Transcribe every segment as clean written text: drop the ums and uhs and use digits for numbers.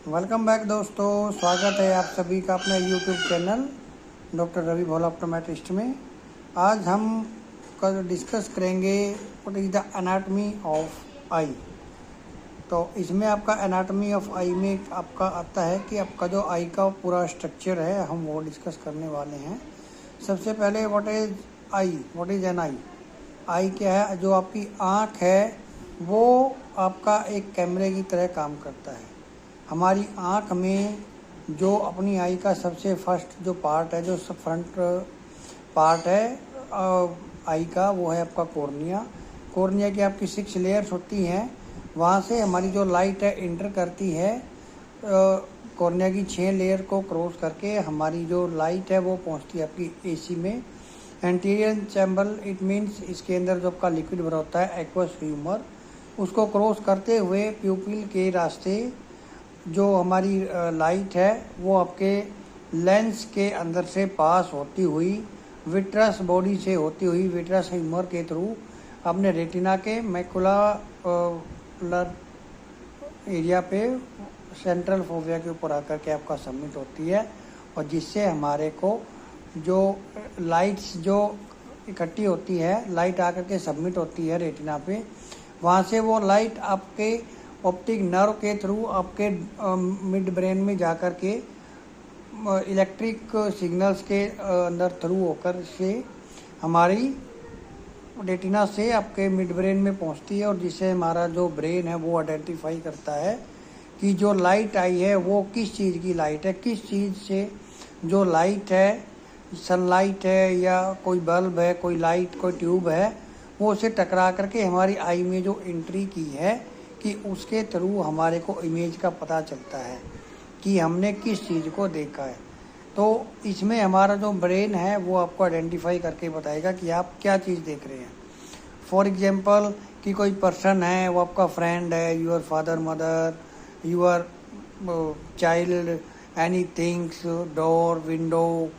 Welcome back दोस्तों, स्वागत है आप सभी का अपने YouTube channel doctor Ravi Bhola optometrist में। आज हम कल डिस्कस करेंगे what is the anatomy of eye. तो इसमें आपका एनाटमी ऑफ आई में आपका आता है कि आपका जो आई का पूरा स्ट्रक्चर है हम वो डिस्कस करने वाले हैं। सबसे पहले what is eye, what is an eye. Eye क्या है? जो आपकी आँख है वो आपका एक कैमरे की तरह काम करता है। हमारी आँख में जो अपनी आई का सबसे फर्स्ट जो पार्ट है, जो फ्रंट पार्ट है आई का, वो है आपका कॉर्निया। कॉर्निया की आपकी 6 लेयर्स होती हैं। वहाँ से हमारी जो लाइट है इंटर करती है कॉर्निया की 6 लेयर को क्रॉस करके हमारी जो लाइट है वो पहुँचती है आपकी एसी में। एंटीरियर चैम्बर इट मीन्स इसके अंदर जो आपका लिक्विड भरा होता है एक्वस ह्यूमर, उसको क्रॉस करते हुए प्यूपिल के रास्ते जो हमारी लाइट है वो आपके लेंस के अंदर से पास होती हुई विट्रस बॉडी से होती हुई विट्रस ह्यूमर के थ्रू अपने रेटिना के मैकुलर एरिया पे सेंट्रल फोविया के ऊपर आकर के आपका सबमिट होती है, और जिससे हमारे को जो लाइट्स जो इकट्ठी होती है, लाइट आकर के सबमिट होती है रेटिना पे। वहाँ से वो लाइट आपके ऑप्टिक नर्व के थ्रू आपके मिड ब्रेन में जाकर के इलेक्ट्रिक सिग्नल्स के अंदर थ्रू होकर से हमारी रेटिना से आपके मिड ब्रेन में पहुंचती है, और जिससे हमारा जो ब्रेन है वो आइडेंटिफाई करता है कि जो लाइट आई है वो किस चीज़ की लाइट है, किस चीज़ से जो लाइट है, सनलाइट है या कोई बल्ब है, कोई लाइट, कोई ट्यूब है, वो उसे टकरा करके हमारी आई में जो एंट्री की है कि उसके थ्रू हमारे को इमेज का पता चलता है कि हमने किस चीज़ को देखा है। तो इसमें हमारा जो ब्रेन है वो आपको आइडेंटिफाई करके बताएगा कि आप क्या चीज़ देख रहे हैं। फॉर एग्जांपल कि कोई पर्सन है, वो आपका फ्रेंड है, your father mother, your child, any things, door, window,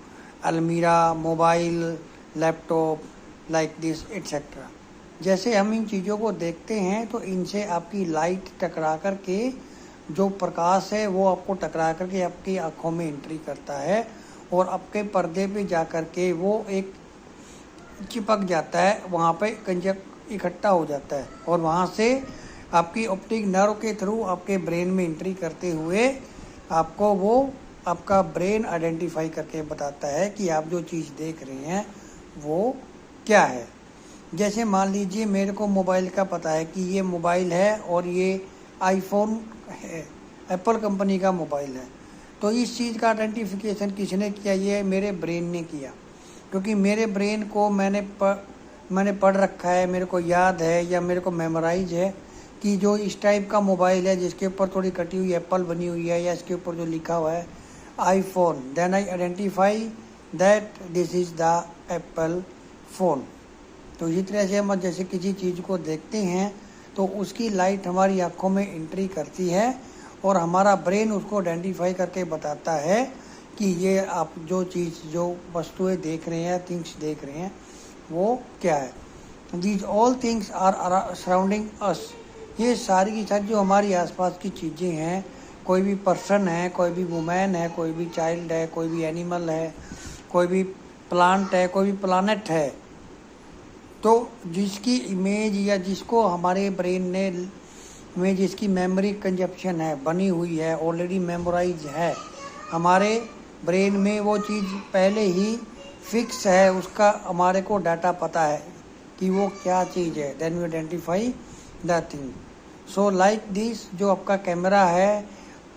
अलमीरा, mobile, laptop, like this etcetera. जैसे हम इन चीज़ों को देखते हैं तो इनसे आपकी लाइट टकरा कर के जो प्रकाश है वो आपको टकरा कर के आपकी आँखों में एंट्री करता है, और आपके पर्दे पे जा कर के वो एक चिपक जाता है, वहाँ पे इकट्ठा हो जाता है, और वहाँ से आपकी ऑप्टिक नर्व के थ्रू आपके ब्रेन में एंट्री करते हुए आपको वो आपका ब्रेन आइडेंटिफाई करके बताता है कि आप जो चीज़ देख रहे हैं वो क्या है। जैसे मान लीजिए मेरे को मोबाइल का पता है कि ये मोबाइल है और ये आईफोन है, एप्पल कंपनी का मोबाइल है। तो इस चीज़ का आइडेंटिफिकेशन किसने किया? ये मेरे ब्रेन ने किया, क्योंकि मेरे ब्रेन को मैंने पढ़ रखा है, मेरे को याद है या मेरे को मेमोराइज है कि जो इस टाइप का मोबाइल है जिसके ऊपर थोड़ी कटी हुई एप्पल बनी हुई है या इसके ऊपर जो लिखा हुआ है iPhone, then I identify that this is the Apple phone. तो इसी तरह से हम जैसे किसी चीज़ को देखते हैं तो उसकी लाइट हमारी आँखों में एंट्री करती है, और हमारा ब्रेन उसको आइडेंटिफाई करके बताता है कि ये आप जो चीज़, जो वस्तुएं देख रहे हैं, थिंग्स देख रहे हैं, वो क्या है। These all things are surrounding us. ये सारी की सारी जो हमारी आसपास की चीज़ें हैं, कोई भी पर्सन है, कोई भी वुमेन है, कोई भी चाइल्ड है, कोई भी एनिमल है, कोई भी प्लांट है, कोई भी प्लानट है, तो जिसकी इमेज या जिसको हमारे ब्रेन ने में जिसकी मेमोरी कंजप्शन है, बनी हुई है, ऑलरेडी मेमोराइज है हमारे ब्रेन में, वो चीज़ पहले ही फिक्स है, उसका हमारे को डाटा पता है कि वो क्या चीज़ है। Then we identify the thing. So like this, जो आपका कैमरा है,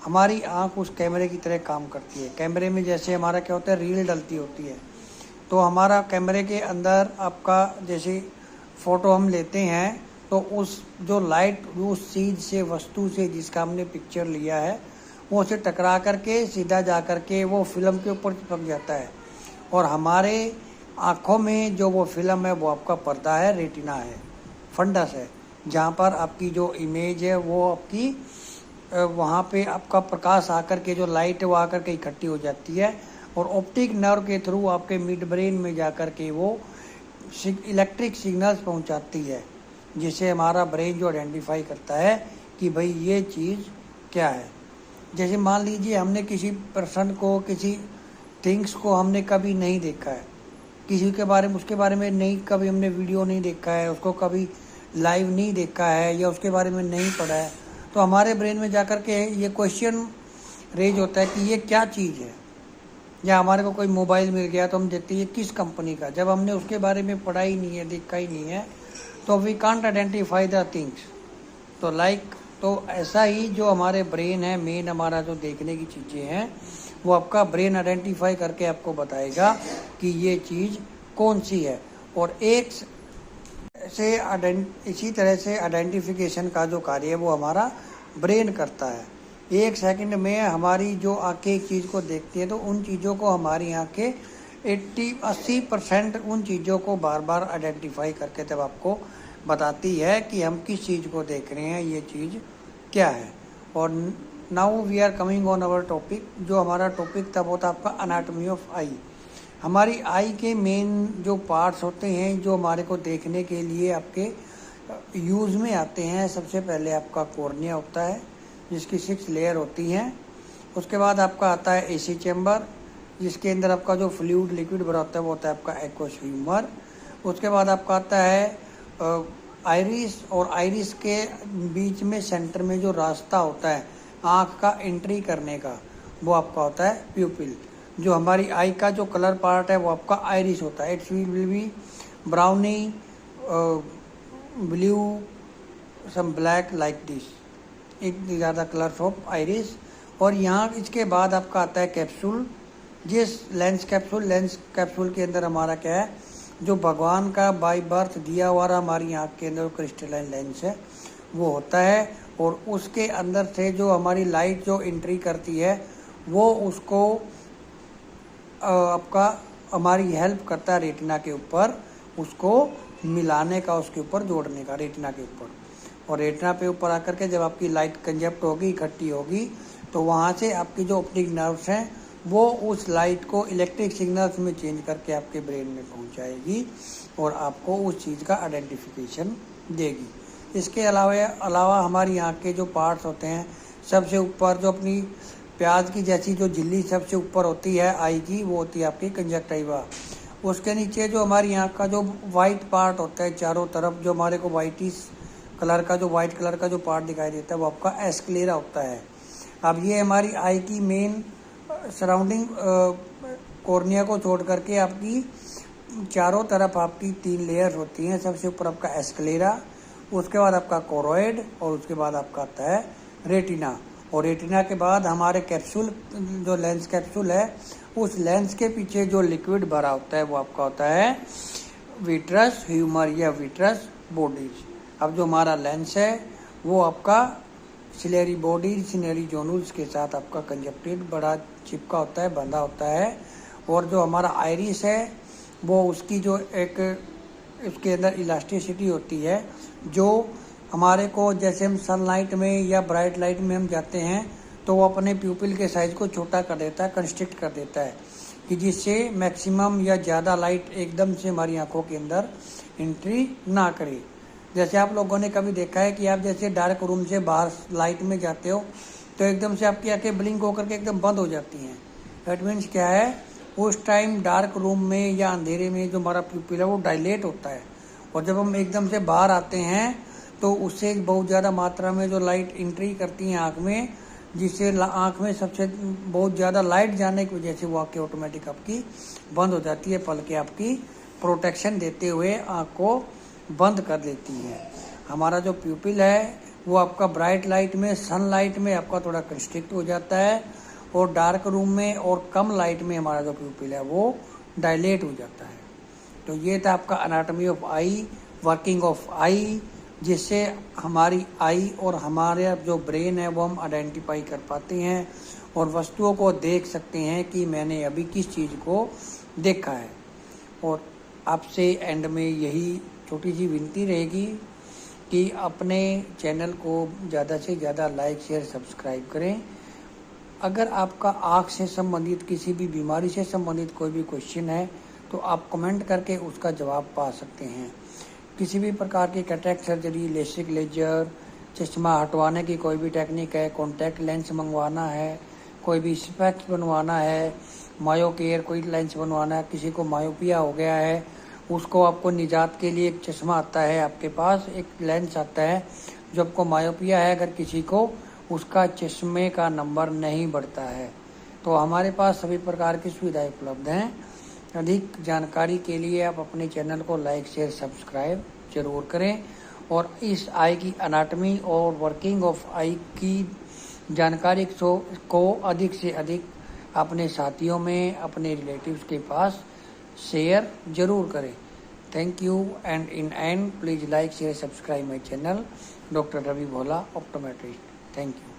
हमारी आँख उस कैमरे की तरह काम करती है। कैमरे में जैसे हमारा क्या होता है, रील डलती होती है, तो हमारा कैमरे के अंदर आपका जैसे फ़ोटो हम लेते हैं तो उस जो लाइट उस चीज़ से, वस्तु से जिसका हमने पिक्चर लिया है, वो उसे टकरा करके सीधा जा कर के वो फिल्म के ऊपर चिपक जाता है, और हमारे आँखों में जो वो फिल्म है वो आपका पर्दा है, रेटिना है, फंडस है, जहाँ पर आपकी जो इमेज है वो आपकी वहाँ पे आपका प्रकाश आकर के जो लाइट है वो आकर के इकट्ठी हो जाती है, और ऑप्टिक नर्व के थ्रू आपके मिड ब्रेन में जाकर के वो इलेक्ट्रिक सिग्नल्स पहुंचाती है, जिसे हमारा ब्रेन जो आइडेंटिफाई करता है कि भाई ये चीज़ क्या है। जैसे मान लीजिए हमने किसी पर्सन को, किसी थिंग्स को हमने कभी नहीं देखा है, किसी के बारे में, उसके बारे में नहीं, कभी हमने वीडियो नहीं देखा है, उसको कभी लाइव नहीं देखा है या उसके बारे में नहीं पढ़ा है, तो हमारे ब्रेन में जाकर के ये क्वेश्चन रेज होता है कि ये क्या चीज़ है। या हमारे को कोई मोबाइल मिल गया तो हम देखते हैं ये किस कंपनी का, जब हमने उसके बारे में पढ़ा ही नहीं है, देखा ही नहीं है, तो we can't identify the things. तो ऐसा ही जो हमारे ब्रेन है, मेन हमारा जो देखने की चीज़ें हैं, वो आपका ब्रेन आइडेंटिफाई करके आपको बताएगा कि ये चीज़ कौन सी है। और इसी तरह से आइडेंटिफिकेशन का जो कार्य है वो हमारा ब्रेन करता है। 1 सेकंड में हमारी जो आंखें एक चीज़ को देखती है, तो उन चीज़ों को हमारी आंखें 80% उन चीज़ों को बार बार आइडेंटिफाई करके तब आपको बताती है कि हम किस चीज़ को देख रहे हैं, ये चीज़ क्या है। और now we are coming on our topic. जो हमारा टॉपिक था वो था आपका अनाटॉमी ऑफ आई। हमारी आई के मेन जो पार्ट्स होते हैं जो हमारे को देखने के लिए आपके यूज़ में आते हैं, सबसे पहले आपका कॉर्निया होता है जिसकी 6 लेयर होती हैं। उसके बाद आपका आता है एसी चैम्बर, जिसके अंदर आपका जो फ्लूइड लिक्विड भरा होता है वो होता है आपका एक्वस ह्यूमर। उसके बाद आपका आता है आइरिस, और आइरिस के बीच में सेंटर में जो रास्ता होता है आँख का एंट्री करने का, वो आपका होता है प्यूपिल। जो हमारी आई का जो कलर पार्ट है वो आपका आइरिस होता है। It's will be brownie, blue, some black like this. These are the colours of iris. और यहाँ इसके बाद आपका आता है कैप्सूल, जिस लेंस कैप्सूल के अंदर हमारा क्या है, जो भगवान का बाय बर्थ दिया हुआ हमारी आँख के अंदर क्रिस्टलाइन लेंस है वो होता है। और उसके अंदर से जो हमारी लाइट जो एंट्री करती है वो उसको आपका हमारी हेल्प करता है रेटिना के ऊपर, उसको मिलाने का, उसके ऊपर जोड़ने का रेटिना के ऊपर। और रेटिना पे ऊपर आकर के जब आपकी लाइट कंजप्ट होगी, इकट्ठी होगी, तो वहाँ से आपकी जो ऑप्टिक नर्व्स हैं वो उस लाइट को इलेक्ट्रिक सिग्नल्स में चेंज करके आपके ब्रेन में पहुँचाएगी और आपको उस चीज़ का आइडेंटिफिकेशन देगी। इसके अलावा हमारी आँख के जो पार्ट्स होते हैं, सबसे ऊपर जो अपनी प्याज की जैसी जो झिल्ली सबसे ऊपर होती है आई की, वो होती है आपकी कंजक्टिवा। उसके नीचे जो हमारी आँख का जो वाइट पार्ट होता है चारों तरफ, जो हमारे को वाइटिश कलर का, जो वाइट कलर का जो पार्ट दिखाई देता है वो आपका एस्क्लेरा होता है। अब ये हमारी आई की मेन सराउंडिंग कॉर्निया को छोड़ करके आपकी चारों तरफ आपकी 3 लेयर्स होती हैं। सबसे ऊपर आपका एस्क्लेरा, उसके बाद आपका कोरोइड, और उसके बाद आपका आता है रेटिना। और रेटिना के बाद हमारे कैप्सूल, जो लेंस कैप्सूल है, उस लेंस के पीछे जो लिक्विड भरा होता है वो आपका होता है विट्रस ह्यूमर या विट्रस बॉडीज। अब जो हमारा लेंस है वो आपका सिलेरी बॉडी, सिलेरी जोनुल्स के साथ आपका कंजक्टिव बड़ा चिपका होता है, बंधा होता है। और जो हमारा आइरिस है वो उसकी जो एक उसके अंदर इलास्टिसिटी होती है, जो हमारे को जैसे हम सनलाइट में या ब्राइट लाइट में हम जाते हैं तो वो अपने प्यूपिल के साइज को छोटा कर देता है, कंस्ट्रिक्ट कर देता है, कि जिससे मैक्सिमम या ज़्यादा लाइट एकदम से हमारी आंखों के अंदर एंट्री ना करे। जैसे आप लोगों ने कभी देखा है कि आप जैसे डार्क रूम से बाहर लाइट में जाते हो तो एकदम से आपकी आंखें ब्लिंक होकर के एकदम बंद हो जाती हैं। दैट मीन्स क्या है, उस टाइम डार्क रूम में या अंधेरे में जो हमारा प्यूपिल है वो डायलेट होता है, और जब हम एकदम से बाहर आते हैं तो उससे बहुत ज़्यादा मात्रा में जो लाइट एंट्री करती हैं आँख में, जिससे आँख में सबसे बहुत ज़्यादा लाइट जाने की वजह से वो आँखें ऑटोमेटिक आपकी बंद हो जाती है, पलकें आपकी प्रोटेक्शन देते हुए आँख को बंद कर देती हैं। हमारा जो प्यूपिल है वो आपका ब्राइट लाइट में, सनलाइट में आपका थोड़ा कंस्ट्रिक्ट हो जाता है, और डार्क रूम में और कम लाइट में हमारा जो प्यूपिल है वो डायलेट हो जाता है। तो ये था आपका anatomy of eye, working of eye, जिससे हमारी आई और हमारे जो ब्रेन है वो हम आइडेंटिफाई कर पाते हैं और वस्तुओं को देख सकते हैं कि मैंने अभी किस चीज़ को देखा है। और आपसे एंड में यही छोटी सी विनती रहेगी कि अपने चैनल को ज़्यादा से ज़्यादा लाइक, शेयर, सब्सक्राइब करें। अगर आपका आँख से संबंधित किसी भी बीमारी से संबंधित कोई भी क्वेश्चन है तो आप कमेंट करके उसका जवाब पा सकते हैं। किसी भी प्रकार की कैटरेक्ट सर्जरी, लेसिक लेजर, चश्मा हटवाने की कोई भी टेक्निक है, कॉन्टैक्ट लेंस मंगवाना है, कोई भी स्पेक्स बनवाना है, मायो केयर कोई लेंस बनवाना है, किसी को मायोपिया हो गया है उसको आपको निजात के लिए एक चश्मा आता है, आपके पास एक लेंस आता है जो आपको मायोपिया है अगर किसी को, उसका चश्मे का नंबर नहीं बढ़ता है। तो हमारे पास सभी प्रकार की सुविधाएं उपलब्ध हैं। अधिक जानकारी के लिए आप अपने चैनल को लाइक शेयर सब्सक्राइब जरूर करें और इस आई की अनाटमी और वर्किंग ऑफ आई की जानकारी को अधिक से अधिक अपने साथियों में, अपने रिलेटिव्स के पास शेयर जरूर करें। Thank you and in end please like share subscribe my channel doctor Ravi Bhola optometrist. Thank you.